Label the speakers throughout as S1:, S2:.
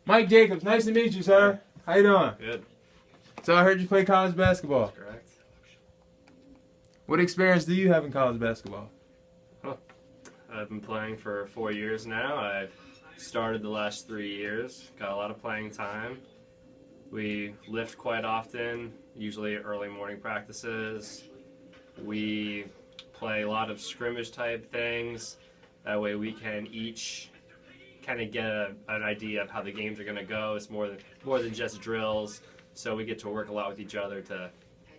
S1: Mike Jacobs, nice to meet you, sir. How you doing?
S2: Good.
S1: So I heard you play college basketball.
S2: That's correct.
S1: What experience do you have in college basketball?
S2: I've been playing for 4 years now. I've started the last 3 years. Got a lot of playing time. We lift quite often, usually early morning practices. We play a lot of scrimmage type things. That way we can each kind of get an idea of how the games are going to go. It's more than just drills. So we get to work a lot with each other to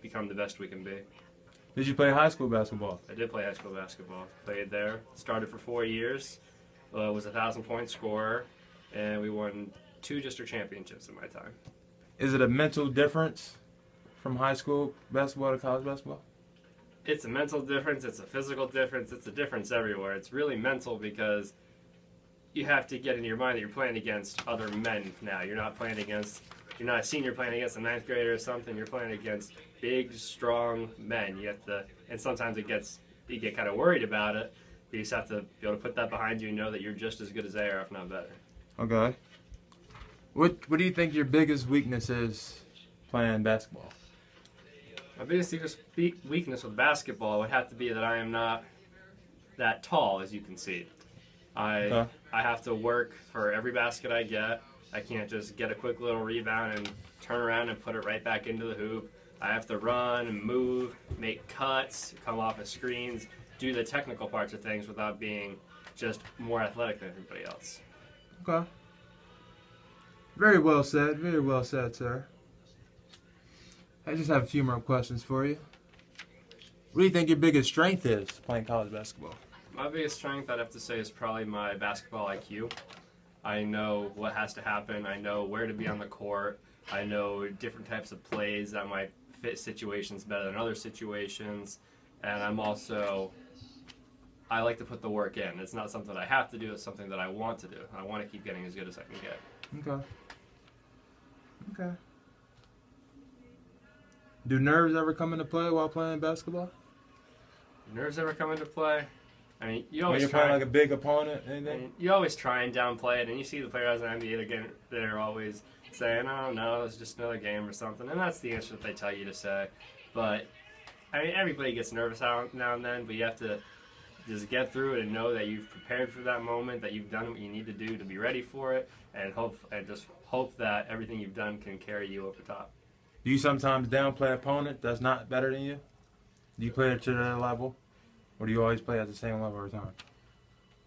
S2: become the best we can be.
S1: Did you play high school basketball?
S2: I did play high school basketball. Played there. Started for 4 years. Was a 1,000-point scorer, and we won 2 district championships in my time.
S1: Is it a mental difference from high school basketball to college basketball?
S2: It's a mental difference. It's a physical difference. It's a difference everywhere. It's really mental because you have to get in your mind that you're playing against other men now. You're not a senior playing against a 9th grader or something. You're playing against big, strong men. And sometimes you get kind of worried about it. But you just have to be able to put that behind you and know that you're just as good as they are, if not better.
S1: Okay. What do you think your biggest weakness is playing basketball?
S2: My biggest weakness with basketball would have to be that I am not that tall, as you can see. I have to work for every basket I get. I can't just get a quick little rebound and turn around and put it right back into the hoop. I have to run and move, make cuts, come off of screens, do the technical parts of things without being just more athletic than everybody else.
S1: Okay. Very well said, sir. I just have a few more questions for you. What do you think your biggest strength is playing college basketball?
S2: My biggest strength, I'd have to say, is probably my basketball IQ. I know what has to happen. I know where to be on the court. I know different types of plays that might fit situations better than other situations. And I like to put the work in. It's not something I have to do. It's something that I want to do. I want to keep getting as good as I can get.
S1: Okay. Do nerves ever come into play while playing basketball?
S2: Nerves ever come into play? I mean, you always
S1: when you're playing like a big opponent, anything?
S2: You always try and downplay it, and you see the players in the NBA, they're always saying, "Oh no, it's just another game or something," and that's the answer that they tell you to say. But I mean, everybody gets nervous now and then, but you have to just get through it and know that you've prepared for that moment, that you've done what you need to do to be ready for it, and just hope that everything you've done can carry you over top.
S1: Do you sometimes downplay an opponent that's not better than you? Do you play it to their level? Or do you always play at the same level every time?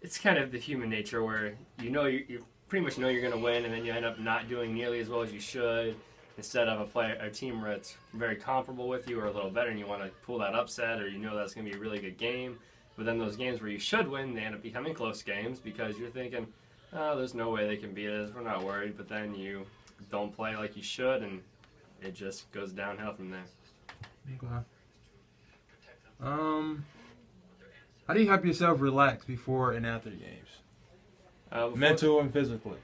S2: It's kind of the human nature where you pretty much know you're going to win, and then you end up not doing nearly as well as you should. Instead of a team where it's very comparable with you or a little better, and you want to pull that upset, or you know that's going to be a really good game. But then those games where you should win, they end up becoming close games because you're thinking, "Oh, there's no way they can beat us. We're not worried." But then you don't play like you should, and it just goes downhill from there.
S1: Okay. How do you help yourself relax before and after games? Mental and physically.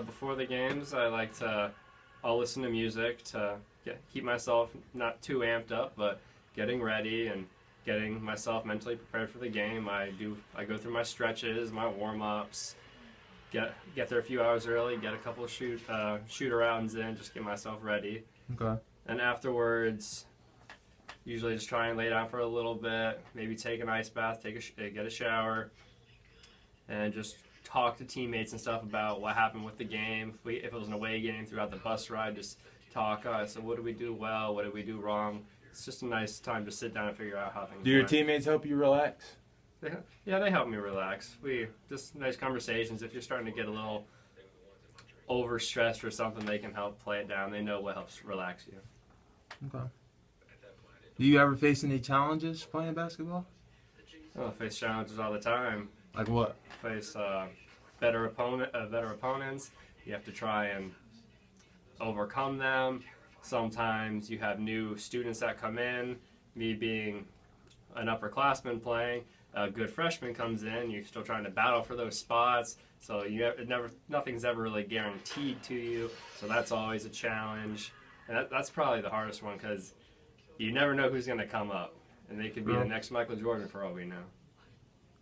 S2: Before the games, I'll listen to music to keep myself not too amped up, but getting ready and getting myself mentally prepared for the game. I go through my stretches, my warm-ups, get there a few hours early, get a couple of shoot-arounds in, just get myself ready.
S1: Okay.
S2: And afterwards, usually just try and lay down for a little bit, maybe take an ice bath, get a shower, and just talk to teammates and stuff about what happened with the game. If it was an away game throughout the bus ride, just talk. So what did we do well? What did we do wrong? It's just a nice time to sit down and figure out how things
S1: Do your
S2: went.
S1: teammates help you relax?
S2: Yeah, they help me relax. We just nice conversations. If you're starting to get a little overstressed or something, they can help play it down. They know what helps relax you.
S1: Okay. Do you ever face any challenges playing basketball?
S2: I face challenges all the time.
S1: Like what?
S2: Face better opponents. You have to try and overcome them. Sometimes you have new students that come in. Me being an upperclassman playing, a good freshman comes in. You're still trying to battle for those spots. So nothing's ever really guaranteed to you. So that's always a challenge. And that's probably the hardest one because you never know who's going to come up. And they could be the next Michael Jordan for all we know.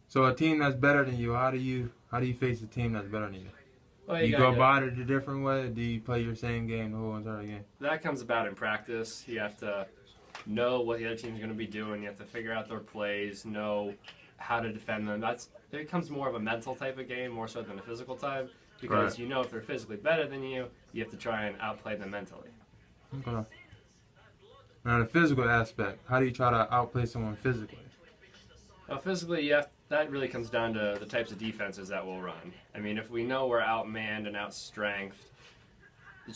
S1: So a team that's better than you, how do you face a team that's better than you?
S2: Well,
S1: Do you
S2: gotta
S1: go
S2: get-
S1: about it a different way? Or do you play your same game the whole entire game?
S2: that comes about in practice. You have to know what the other team's going to be doing. You have to figure out their plays, know how to defend them. It becomes more of a mental type of game, more so than a physical type, because
S1: Right.
S2: you know if they're physically better than you have to try and outplay them mentally.
S1: Okay. Now the physical aspect, how do you try to outplay someone physically?
S2: Physically, that really comes down to the types of defenses that we'll run. I mean, if we know we're outmanned and outstrengthed,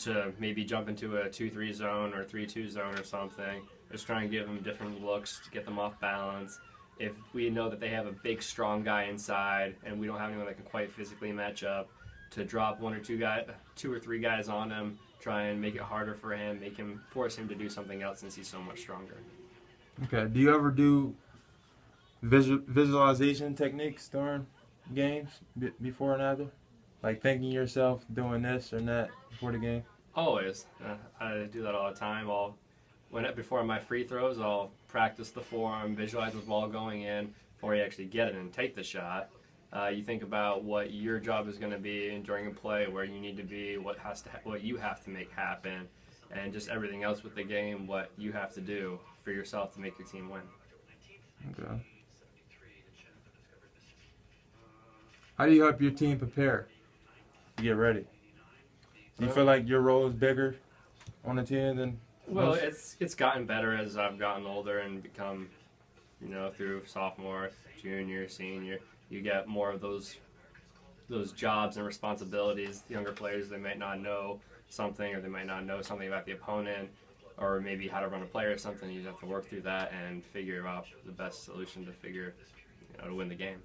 S2: to maybe jump into a 2-3 zone or 3-2 zone or something, just try and give them different looks to get them off balance. If we know that they have a big, strong guy inside and we don't have anyone that can quite physically match up, to drop two or three guys on him, try and make it harder for him, force him to do something else since he's so much stronger.
S1: Okay. Do you ever do visualization techniques during games before and after? Like thinking yourself doing this or that before the game?
S2: Always. I do that all the time. Before my free throws, I'll practice the form, visualize the ball going in before you actually get it and take the shot. You think about what your job is going to be during a play, where you need to be, what you have to make happen, and just everything else with the game, what you have to do for yourself to make your team win.
S1: Okay. How do you help your team prepare to get ready? Do you feel like your role is bigger on the team than
S2: Well,
S1: most?
S2: it's gotten better as I've gotten older and become, through sophomore, junior, senior, you get more of those jobs and responsibilities. Younger players, they might not know something, or they might not know something about the opponent, or maybe how to run a play or something. You just have to work through that and figure out the best solution to to win the game.